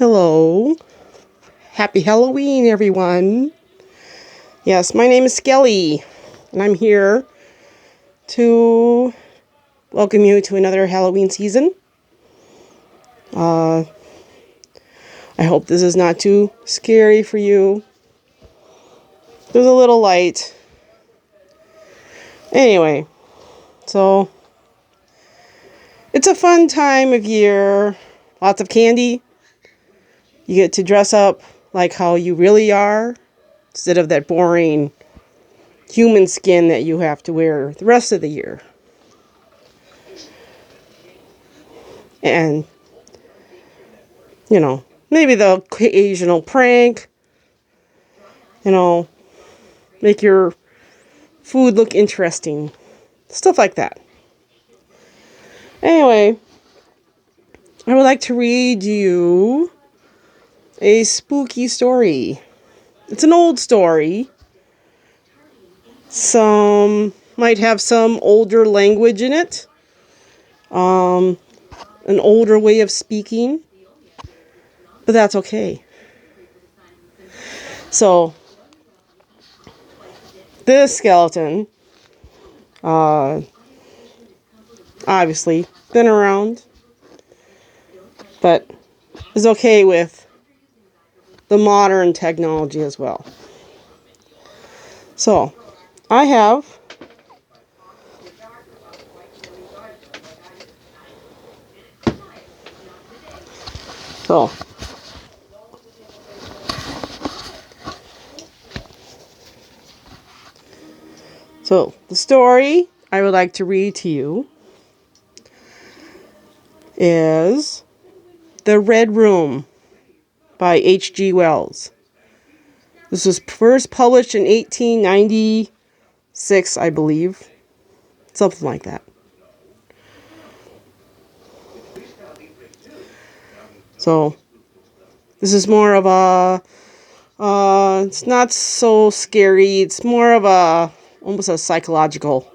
Hello. Happy Halloween, everyone. Yes, my name is Skelly, and I'm here to welcome you to another Halloween season. I hope this is not too scary for you. There's a little light. Anyway, so it's a fun time of year. Lots of candy. You get to dress up like how you really are, instead of that boring human skin that you have to wear the rest of the year. And, maybe the occasional prank, make your food look interesting. Stuff like that. Anyway, I would like to read you a spooky story. It's an old story. Some might have some older language in it. An older way of speaking. But that's okay. So, this skeleton, obviously, been around, but is okay with the modern technology as well. So, I have So, the story I would like to read to you is The Red Room by H.G. Wells. This was first published in 1896, I believe. Something like that. So, this is more of a, it's not so scary. It's more of almost a psychological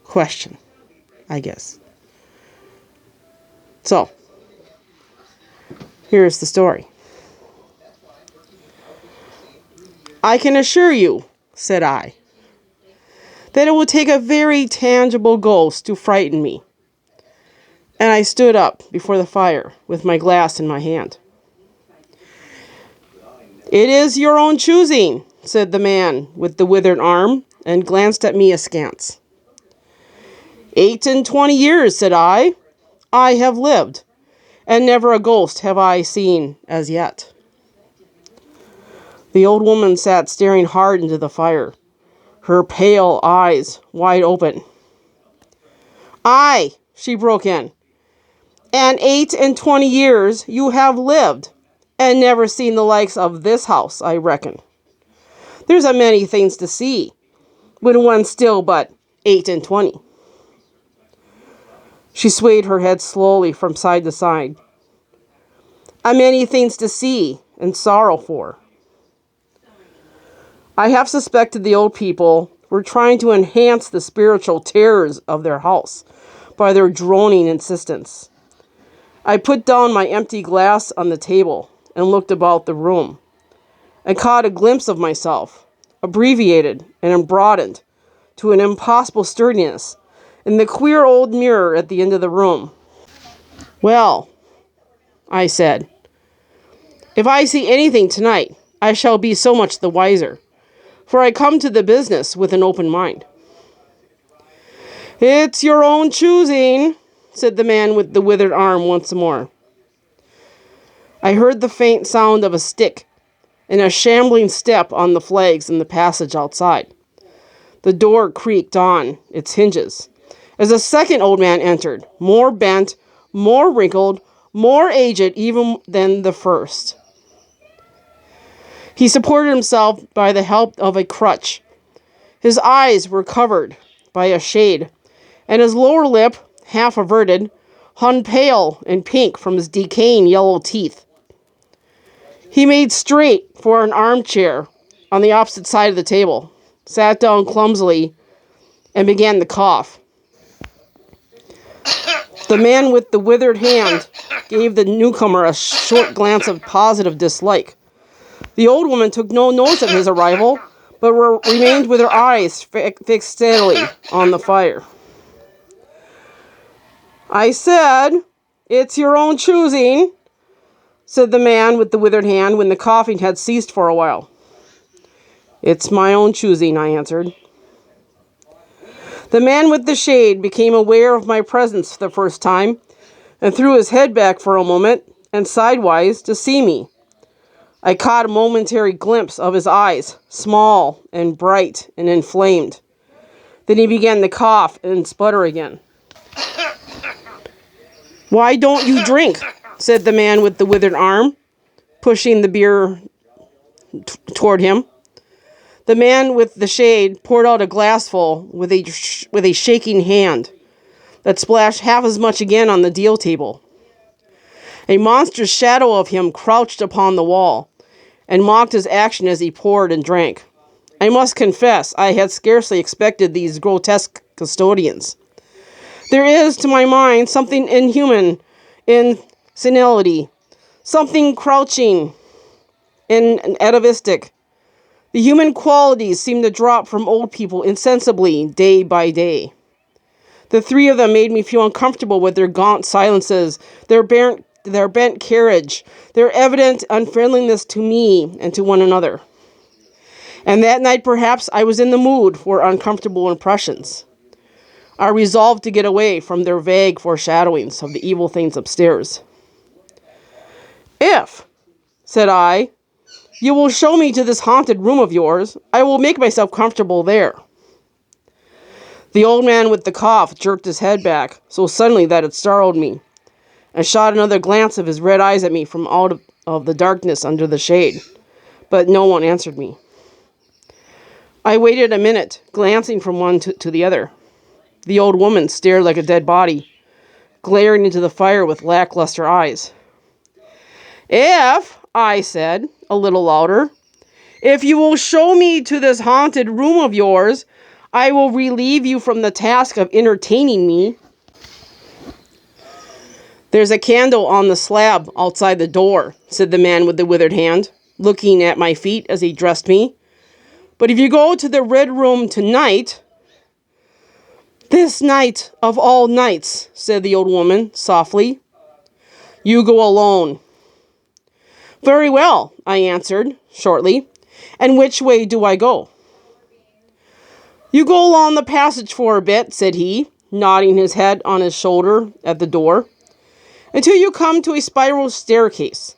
question, I guess. So, here's the story. "I can assure you," said I, "that it will take a very tangible ghost to frighten me." And I stood up before the fire with my glass in my hand. "It is your own choosing," said the man with the withered arm, and glanced at me askance. 28 years, said I have lived, and never a ghost have I seen as yet. The old woman sat staring hard into the fire, her pale eyes wide open. "Aye," she broke in, "and 28 years you have lived, and never seen the likes of this house, I reckon. There's a many things to see, when one's still but 28. She swayed her head slowly from side to side. "A many things to see, and sorrow for." I half suspected the old people were trying to enhance the spiritual terrors of their house by their droning insistence. I put down my empty glass on the table and looked about the room, and caught a glimpse of myself, abbreviated and broadened to an impossible sturdiness, in the queer old mirror at the end of the room. "Well," I said, "if I see anything tonight, I shall be so much the wiser, for I come to the business with an open mind." "It's your own choosing," said the man with the withered arm once more. I heard the faint sound of a stick and a shambling step on the flags in the passage outside. The door creaked on its hinges as a second old man entered, more bent, more wrinkled, more aged even than the first. He supported himself by the help of a crutch. His eyes were covered by a shade, and his lower lip, half averted, hung pale and pink from his decaying yellow teeth. He made straight for an armchair on the opposite side of the table, sat down clumsily, and began to cough. The man with the withered hand gave the newcomer a short glance of positive dislike. The old woman took no notice of his arrival, but remained with her eyes fixed steadily on the fire. "I said, it's your own choosing," said the man with the withered hand when the coughing had ceased for a while. "It's my own choosing," I answered. The man with the shade became aware of my presence for the first time and threw his head back for a moment and sidewise to see me. I caught a momentary glimpse of his eyes, small and bright and inflamed. Then he began to cough and sputter again. "Why don't you drink?" said the man with the withered arm, pushing the beer toward him. The man with the shade poured out a glassful with a shaking hand that splashed half as much again on the deal table. A monstrous shadow of him crouched upon the wall and mocked his action as he poured and drank. I must confess, I had scarcely expected these grotesque custodians. There is, to my mind, something inhuman in senility, something crouching and atavistic. The human qualities seem to drop from old people insensibly, day by day. The three of them made me feel uncomfortable with their gaunt silences, their bent carriage, their evident unfriendliness to me and to one another. And that night, perhaps, I was in the mood for uncomfortable impressions. I resolved to get away from their vague foreshadowings of the evil things upstairs. "If," said I, "you will show me to this haunted room of yours, I will make myself comfortable there." The old man with the cough jerked his head back so suddenly that it startled me, and shot another glance of his red eyes at me from out of the darkness under the shade, but no one answered me. I waited a minute, glancing from one to the other. The old woman stared like a dead body, glaring into the fire with lackluster eyes. "If," I said, a little louder, "if you will show me to this haunted room of yours, I will relieve you from the task of entertaining me." "There's a candle on the slab outside the door," said the man with the withered hand, looking at my feet as he dressed me. "But if you go to the red room tonight—" "This night of all nights," said the old woman softly. "You go alone." "Very well," I answered shortly. "And which way do I go?" "You go along the passage for a bit," said he, nodding his head on his shoulder at the door, "until you come to a spiral staircase.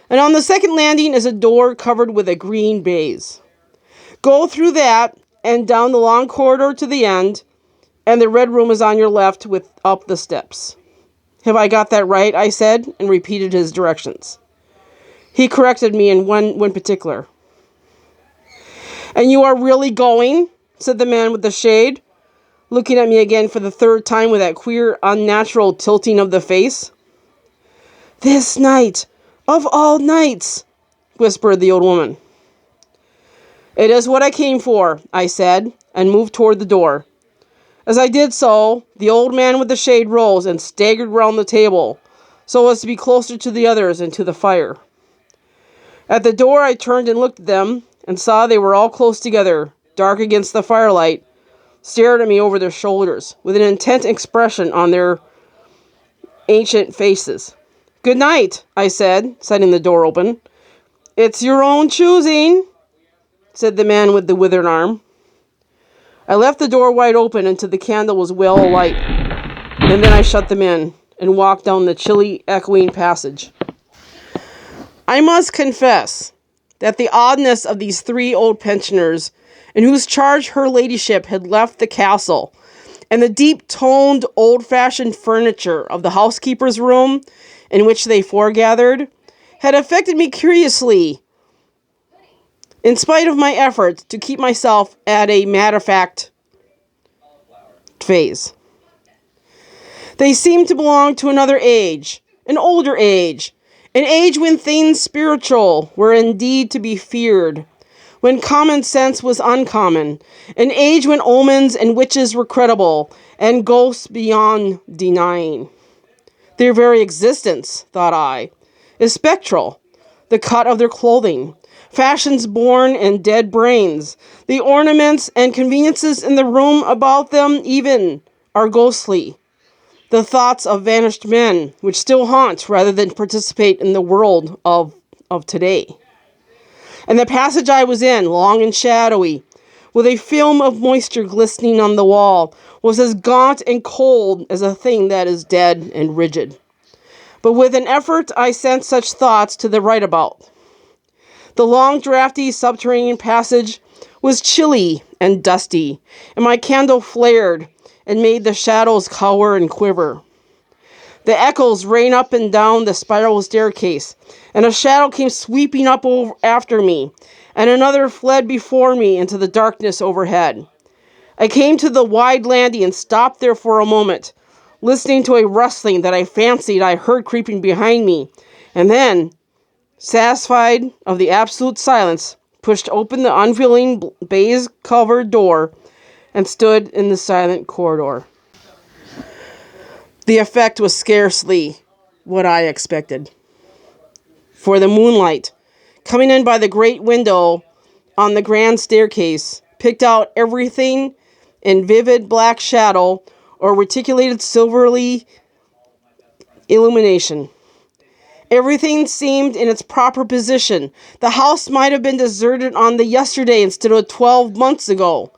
And on the second landing is a door covered with a green baize. Go through that and down the long corridor to the end, and the red room is on your left with up the steps." "Have I got that right?" I said, and repeated his directions. He corrected me in one particular. "And you are really going?" said the man with the shade, looking at me again for the third time with that queer, unnatural tilting of the face. "This night of all nights," whispered the old woman. "It is what I came for," I said, and moved toward the door. As I did so, the old man with the shade rose and staggered round the table, so as to be closer to the others and to the fire. At the door I turned and looked at them, and saw they were all close together, dark against the firelight, stared at me over their shoulders, with an intent expression on their ancient faces. "Good night," I said, setting the door open. "It's your own choosing," said the man with the withered arm. I left the door wide open until the candle was well alight, and then I shut them in and walked down the chilly, echoing passage. I must confess that the oddness of these three old pensioners, in whose charge her ladyship had left the castle, and the deep-toned, old-fashioned furniture of the housekeeper's room in which they foregathered, had affected me curiously, in spite of my efforts to keep myself at a matter-of-fact phase. They seemed to belong to another age, an older age, an age when things spiritual were indeed to be feared, when common sense was uncommon, an age when omens and witches were credible, and ghosts beyond denying. Their very existence, thought I, is spectral. The cut of their clothing, fashions born in dead brains, the ornaments and conveniences in the room about them even are ghostly. The thoughts of vanished men, which still haunt rather than participate in the world of today. And the passage I was in, long and shadowy, with a film of moisture glistening on the wall, was as gaunt and cold as a thing that is dead and rigid. But with an effort I sent such thoughts to the right about. The long, drafty, subterranean passage was chilly and dusty, and my candle flared and made the shadows cower and quiver. The echoes ran up and down the spiral staircase, and a shadow came sweeping up after me, and another fled before me into the darkness overhead. I came to the wide landing and stopped there for a moment, listening to a rustling that I fancied I heard creeping behind me, and then, satisfied of the absolute silence, pushed open the unveiling baize-covered door and stood in the silent corridor. The effect was scarcely what I expected. For the moonlight, coming in by the great window on the grand staircase, picked out everything in vivid black shadow or reticulated silvery illumination. Everything seemed in its proper position. The house might have been deserted on the yesterday instead of 12 months ago.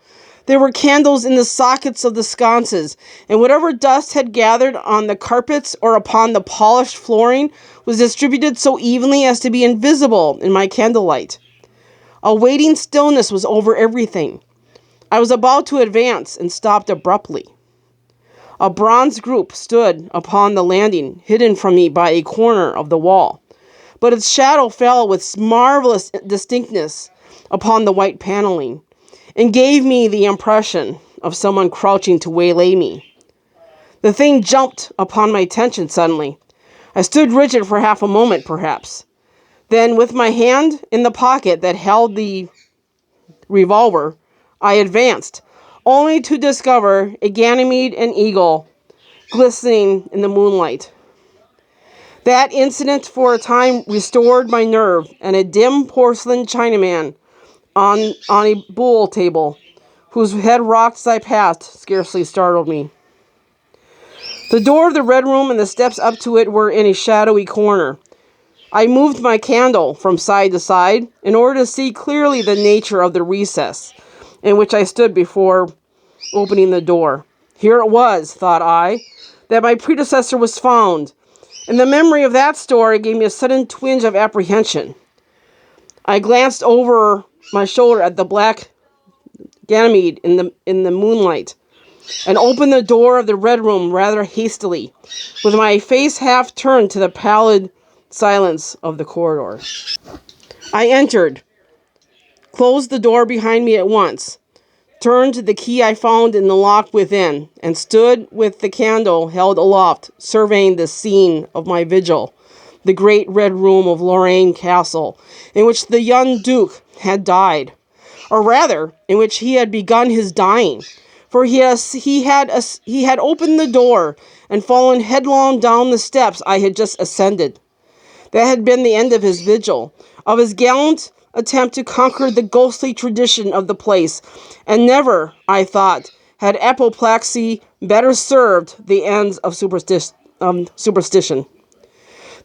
There were candles in the sockets of the sconces, and whatever dust had gathered on the carpets or upon the polished flooring was distributed so evenly as to be invisible in my candlelight. A waiting stillness was over everything. I was about to advance and stopped abruptly. A bronze group stood upon the landing, hidden from me by a corner of the wall, but its shadow fell with marvelous distinctness upon the white paneling, and gave me the impression of someone crouching to waylay me. The thing jumped upon my attention suddenly. I stood rigid for half a moment, perhaps. Then, with my hand in the pocket that held the revolver, I advanced, only to discover a Ganymede and eagle glistening in the moonlight. That incident for a time restored my nerve, and a dim porcelain Chinaman on a buhl table, whose head rocked as I passed, scarcely startled me. The door of the red room and the steps up to it were in a shadowy corner. I moved my candle from side to side in order to see clearly the nature of the recess in which I stood before opening the door. Here it was, thought I, that my predecessor was found, and the memory of that story gave me a sudden twinge of apprehension. I glanced over my shoulder at the black Ganymede in the moonlight, and opened the door of the red room rather hastily, with my face half turned to the pallid silence of the corridor. I entered, closed the door behind me at once, turned the key I found in the lock within, and stood with the candle held aloft, surveying the scene of my vigil, the great red room of Lorraine Castle, in which the young Duke had died, or rather, in which he had begun his dying, for he had opened the door and fallen headlong down the steps I had just ascended. That had been the end of his vigil, of his gallant attempt to conquer the ghostly tradition of the place, and never, I thought, had apoplexy better served the ends of superstition.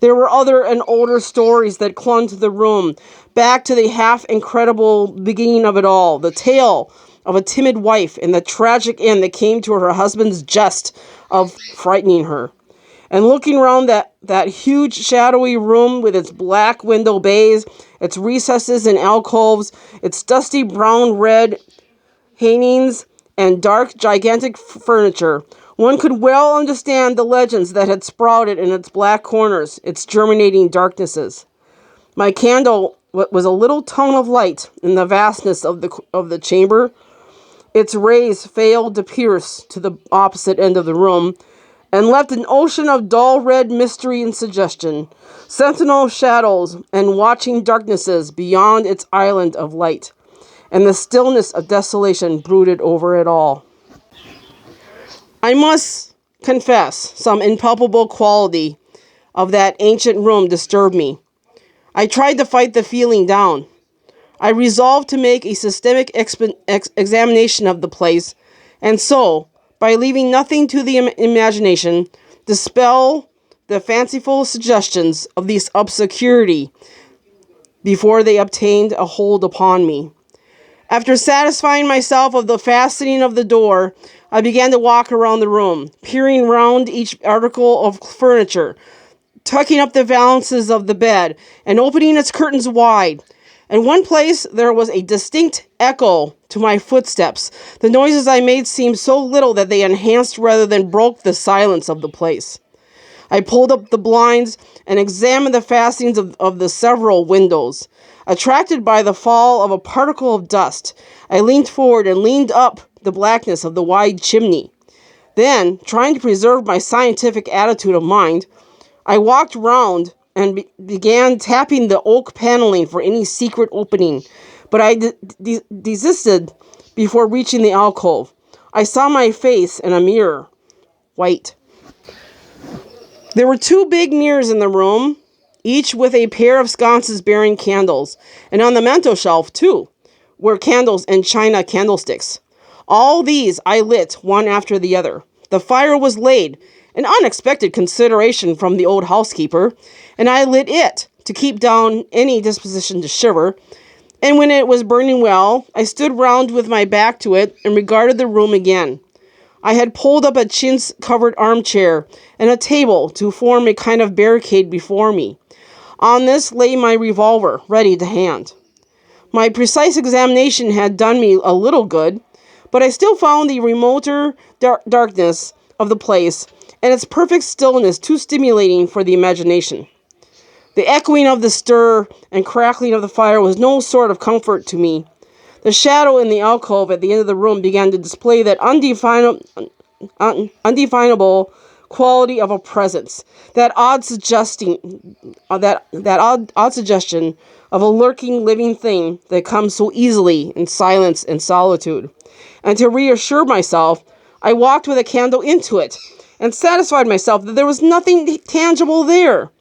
There were other and older stories that clung to the room, back to the half-incredible beginning of it all, the tale of a timid wife and the tragic end that came to her husband's jest of frightening her. And looking round that huge shadowy room with its black window bays, its recesses and alcoves, its dusty brown-red hangings, and dark, gigantic furniture, one could well understand the legends that had sprouted in its black corners, its germinating darknesses. My candle was a little tongue of light in the vastness of the chamber. Its rays failed to pierce to the opposite end of the room, and left an ocean of dull red mystery and suggestion, sentinel shadows and watching darknesses beyond its island of light, and the stillness of desolation brooded over it all. I must confess some impalpable quality of that ancient room disturbed me. I tried to fight the feeling down. I resolved to make a systemic examination of the place, and so, by leaving nothing to the imagination, dispel the fanciful suggestions of this obscurity before they obtained a hold upon me. After satisfying myself of the fastening of the door, I began to walk around the room, peering round each article of furniture, tucking up the valances of the bed, and opening its curtains wide. In one place there was a distinct echo to my footsteps. The noises I made seemed so little that they enhanced rather than broke the silence of the place. I pulled up the blinds and examined the fastenings of the several windows. Attracted by the fall of a particle of dust, I leaned forward and leaned up the blackness of the wide chimney. Then, trying to preserve my scientific attitude of mind, I walked round and began tapping the oak paneling for any secret opening, but I desisted before reaching the alcove. I saw my face in a mirror, white. There were 2 big mirrors in the room, each with a pair of sconces bearing candles, and on the mantel shelf, too, were candles and china candlesticks. All these I lit one after the other. The fire was laid, an unexpected consideration from the old housekeeper, and I lit it to keep down any disposition to shiver, and when it was burning well, I stood round with my back to it and regarded the room again. I had pulled up a chintz-covered armchair and a table to form a kind of barricade before me. On this lay my revolver, ready to hand. My precise examination had done me a little good, but I still found the remoter darkness of the place and its perfect stillness too stimulating for the imagination. The echoing of the stir and crackling of the fire was no sort of comfort to me. The shadow in the alcove at the end of the room began to display that undefinable quality of a presence, that odd suggestion of a lurking living thing that comes so easily in silence and solitude. And to reassure myself, I walked with a candle into it, and satisfied myself that there was nothing tangible there.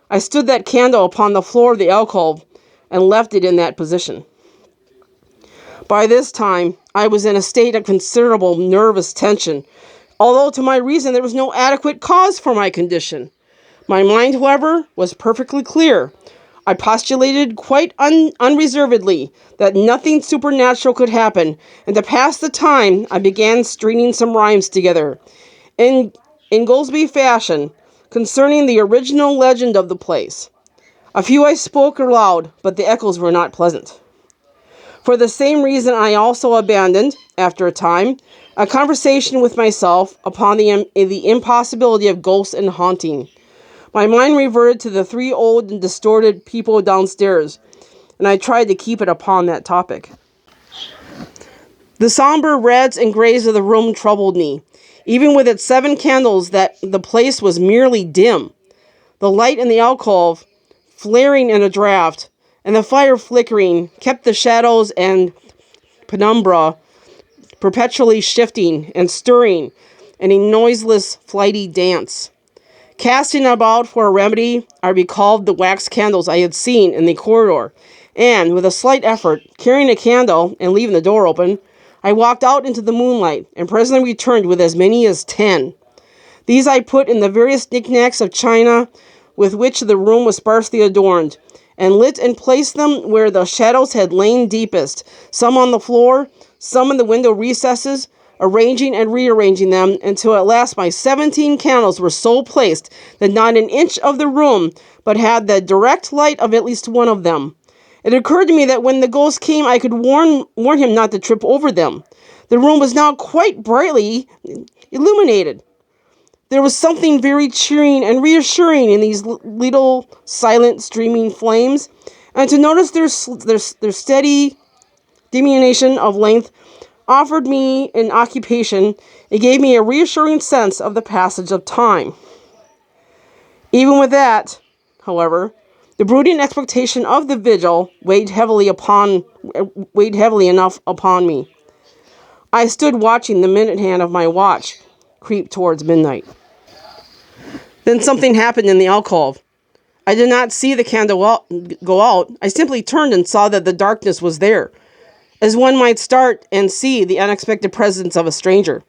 I stood that candle upon the floor of the alcove, and left it in that position. By this time, I was in a state of considerable nervous tension, although to my reason there was no adequate cause for my condition. My mind, however, was perfectly clear. I postulated quite unreservedly that nothing supernatural could happen, and to pass the time, I began stringing some rhymes together, in Goldsby fashion, concerning the original legend of the place. A few I spoke aloud, but the echoes were not pleasant. For the same reason I also abandoned, after a time, a conversation with myself upon the impossibility of ghosts and haunting. My mind reverted to the 3 old and distorted people downstairs, and I tried to keep it upon that topic. The somber reds and grays of the room troubled me. Even with its 7 candles, that the place was merely dim. The light in the alcove, flaring in a draught, and the fire flickering, kept the shadows and penumbra perpetually shifting and stirring in a noiseless, flighty dance. Casting about for a remedy, I recalled the wax candles I had seen in the corridor, and, with a slight effort, carrying a candle and leaving the door open, I walked out into the moonlight, and presently returned with as many as 10. These I put in the various knickknacks of china with which the room was sparsely adorned, and lit and placed them where the shadows had lain deepest, some on the floor, some in the window recesses, arranging and rearranging them, until at last my 17 candles were so placed that not an inch of the room but had the direct light of at least one of them. It occurred to me that when the ghost came I could warn him not to trip over them. The room was now quite brightly illuminated. There was something very cheering and reassuring in these little, silent, streaming flames, and to notice their steady diminution of length offered me an occupation. It gave me a reassuring sense of the passage of time. Even with that, however, the brooding expectation of the vigil weighed heavily enough upon me. I stood watching the minute hand of my watch, creep towards midnight. Then something happened in the alcove. I did not see the candle go out. I simply turned and saw that the darkness was there, as one might start and see the unexpected presence of a stranger.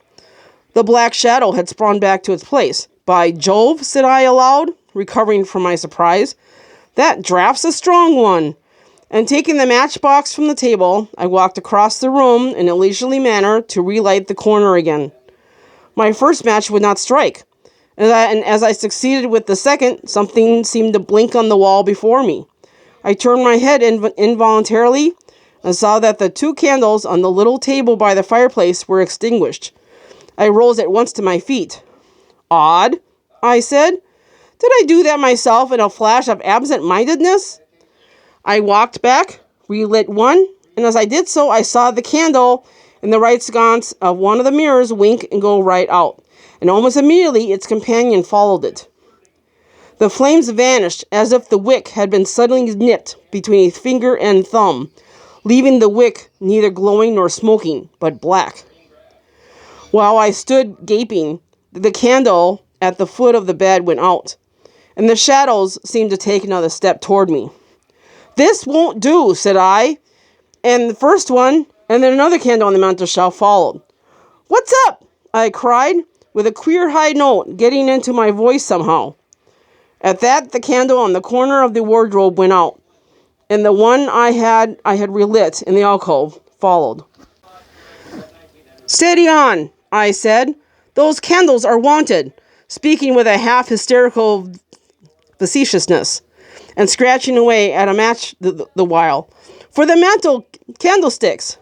The black shadow had sprung back to its place. By Jove, said I aloud, recovering from my surprise. That draft's a strong one. And taking the matchbox from the table, I walked across the room in a leisurely manner to relight the corner again. My first match would not strike, and as I succeeded with the second, something seemed to blink on the wall before me. I turned my head involuntarily and saw that the 2 candles on the little table by the fireplace were extinguished. I rose at once to my feet. Odd, I said. Did I do that myself in a flash of absent-mindedness? I walked back, relit one, and as I did so, I saw the candle in the right sconce of one of the mirrors wink and go right out, and almost immediately its companion followed it. The flames vanished as if the wick had been suddenly nipped between a finger and thumb, leaving the wick neither glowing nor smoking, but black. While I stood gaping, the candle at the foot of the bed went out, and the shadows seemed to take another step toward me. This won't do, said I, and the first one, and then another candle on the mantelshelf followed. What's up? I cried, with a queer high note getting into my voice somehow. At that, the candle on the corner of the wardrobe went out, and the one I had relit in the alcove followed. Steady on, I said. Those candles are wanted, speaking with a half-hysterical facetiousness, and scratching away at a match the while. For the mantel candlesticks.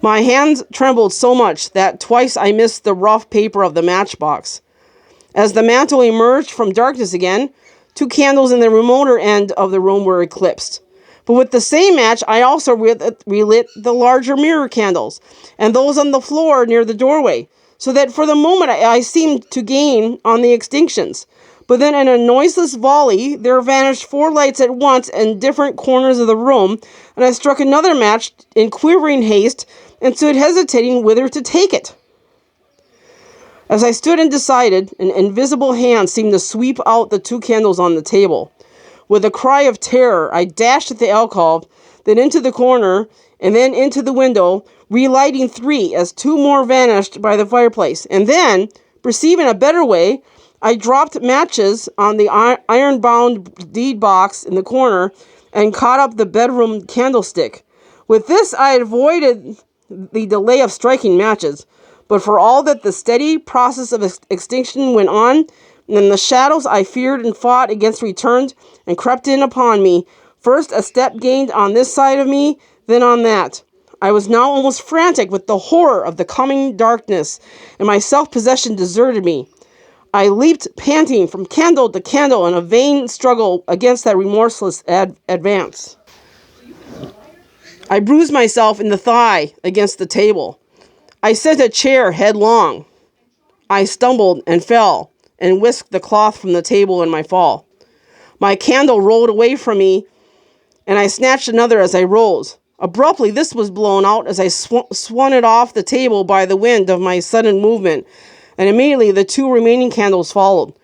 My hands trembled so much that twice I missed the rough paper of the matchbox. As the mantel emerged from darkness again, 2 candles in the remoter end of the room were eclipsed. But with the same match, I also relit the larger mirror candles, and those on the floor near the doorway, so that for the moment I seemed to gain on the extinctions. But then in a noiseless volley, there vanished 4 lights at once in different corners of the room, and I struck another match in quivering haste, and stood hesitating whither to take it. As I stood undecided, an invisible hand seemed to sweep out the 2 candles on the table. With a cry of terror, I dashed at the alcove, then into the corner, and then into the window, relighting 3 as 2 more vanished by the fireplace. And then, perceiving a better way, I dropped matches on the iron-bound deed box in the corner and caught up the bedroom candlestick. With this, I avoided the delay of striking matches, but for all that the steady process of extinction went on, and the shadows I feared and fought against returned and crept in upon me, first a step gained on this side of me, then on that. I was now almost frantic with the horror of the coming darkness, and my self-possession deserted me. I leaped panting from candle to candle in a vain struggle against that remorseless advance. I bruised myself in the thigh against the table. I sent a chair headlong. I stumbled and fell and whisked the cloth from the table in my fall. My candle rolled away from me, and I snatched another as I rose. Abruptly, this was blown out as I swung it off the table by the wind of my sudden movement, and immediately the 2 remaining candles followed.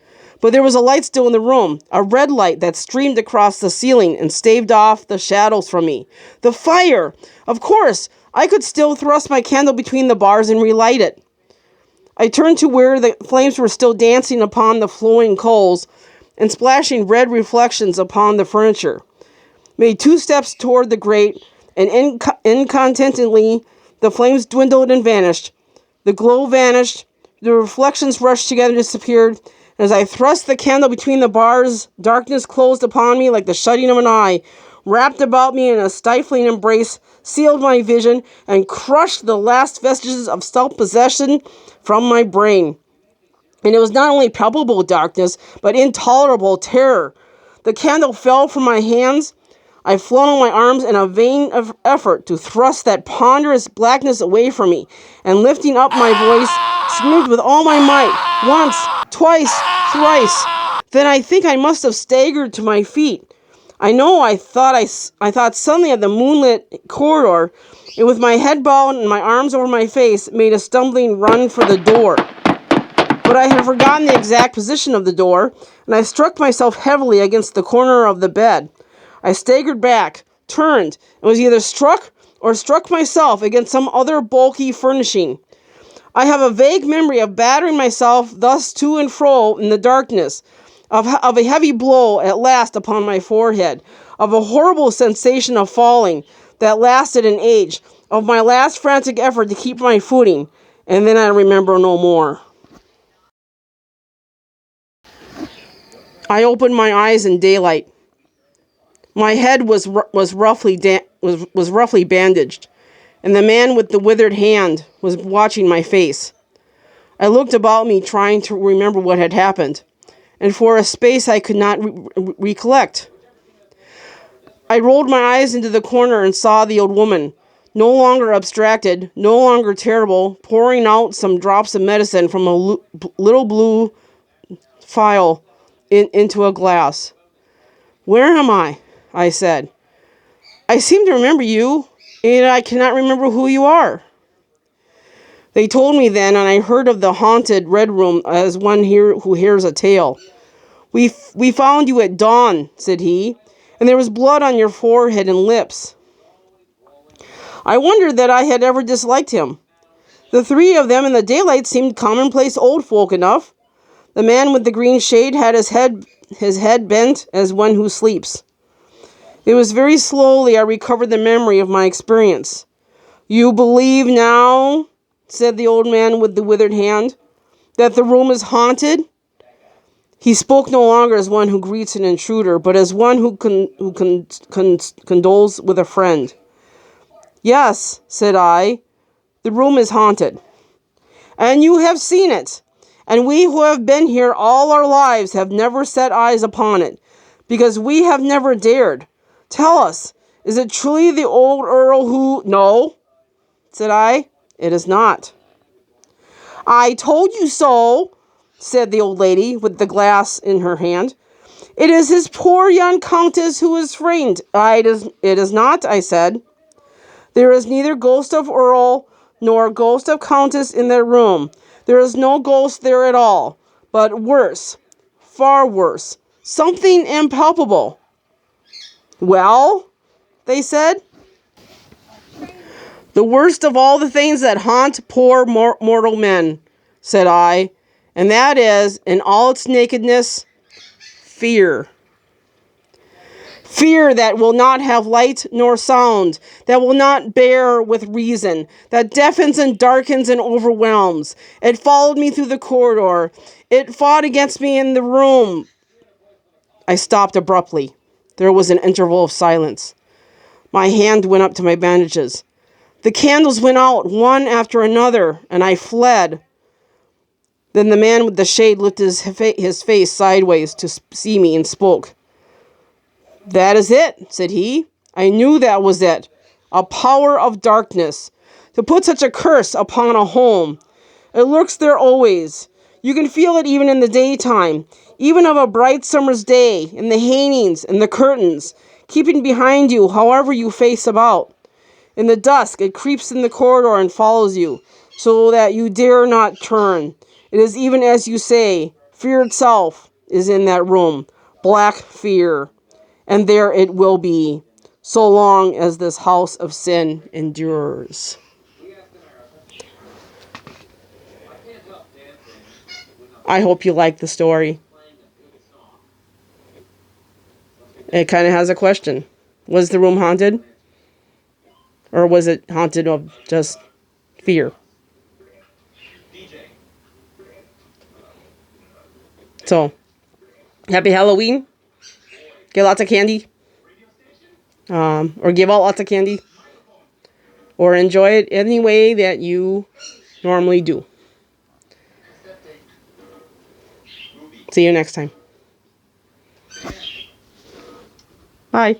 But there was a light still in the room, a red light that streamed across the ceiling and staved off the shadows from me. The fire! Of course, I could still thrust my candle between the bars and relight it. I turned to where the flames were still dancing upon the flowing coals and splashing red reflections upon the furniture. Made 2 steps toward the grate, and incontinently the flames dwindled and vanished. The glow vanished, the reflections rushed together and disappeared, and as I thrust the candle between the bars, darkness closed upon me like the shutting of an eye, wrapped about me in a stifling embrace, sealed my vision, and crushed the last vestiges of self-possession from my brain. And it was not only palpable darkness, but intolerable terror. The candle fell from my hands. I flung on my arms in a vain effort to thrust that ponderous blackness away from me, and lifting up my voice, screamed with all my might, once, twice, thrice. Then I think I must have staggered to my feet. I know I thought suddenly of the moonlit corridor, and with my head bowed and my arms over my face, made a stumbling run for the door. But I had forgotten the exact position of the door, and I struck myself heavily against the corner of the bed. I staggered back, turned, and was either struck or struck myself against some other bulky furnishing. I have a vague memory of battering myself thus to and fro in the darkness, of a heavy blow at last upon my forehead, of a horrible sensation of falling that lasted an age, of my last frantic effort to keep my footing, and then I remember no more. I opened my eyes in daylight. My head was roughly bandaged, and the man with the withered hand was watching my face. I looked about me, trying to remember what had happened, and for a space I could not recollect. I rolled my eyes into the corner and saw the old woman, no longer abstracted, no longer terrible, pouring out some drops of medicine from a little blue phial into a glass. "Where am I?" I said. "I seem to remember you, and I cannot remember who you are." They told me then, and I heard of the haunted Red Room as one who hears a tale. We found you at dawn," said he, "and there was blood on your forehead and lips." I wondered that I had ever disliked him. The three of them in the daylight seemed commonplace old folk enough. The man with the green shade had his head bent as one who sleeps. It was very slowly I recovered the memory of my experience. "You believe now," said the old man with the withered hand, "that the room is haunted?" He spoke no longer as one who greets an intruder, but as one who condoles with a friend. "Yes," said I, "the room is haunted. And you have seen it. And we who have been here all our lives have never set eyes upon it, because we have never dared. Tell us, is it truly the old Earl who—" "No," said I, "it is not." "I told you so," said the old lady with the glass in her hand. "It is his poor young countess who is frightened." It is not," I said. "There is neither ghost of Earl nor ghost of countess in that room. There is no ghost there at all. But worse, far worse, something impalpable." "Well?" they said. "The worst of all the things that haunt poor mortal men," said I, "and that is, in all its nakedness, fear. Fear that will not have light nor sound, that will not bear with reason, that deafens and darkens and overwhelms. It followed me through the corridor. It fought against me in the room." I stopped abruptly. There was an interval of silence. My hand went up to my bandages. The candles went out one after another, and I fled. Then the man with the shade lifted his face sideways to see me and spoke. "That is it," said he. "I knew that was it. A power of darkness. To put such a curse upon a home. It lurks there always. You can feel it even in the daytime, even of a bright summer's day, in the hangings and the curtains, keeping behind you however you face about. In the dusk, it creeps in the corridor and follows you, so that you dare not turn. It is even as you say, fear itself is in that room, black fear. And there it will be, so long as this house of sin endures." I hope you like the story. It kind of has a question. Was the room haunted? Or was it haunted of just fear? So, happy Halloween. Get lots of candy. Or give out lots of candy. Or enjoy it any way that you normally do. See you next time. Bye.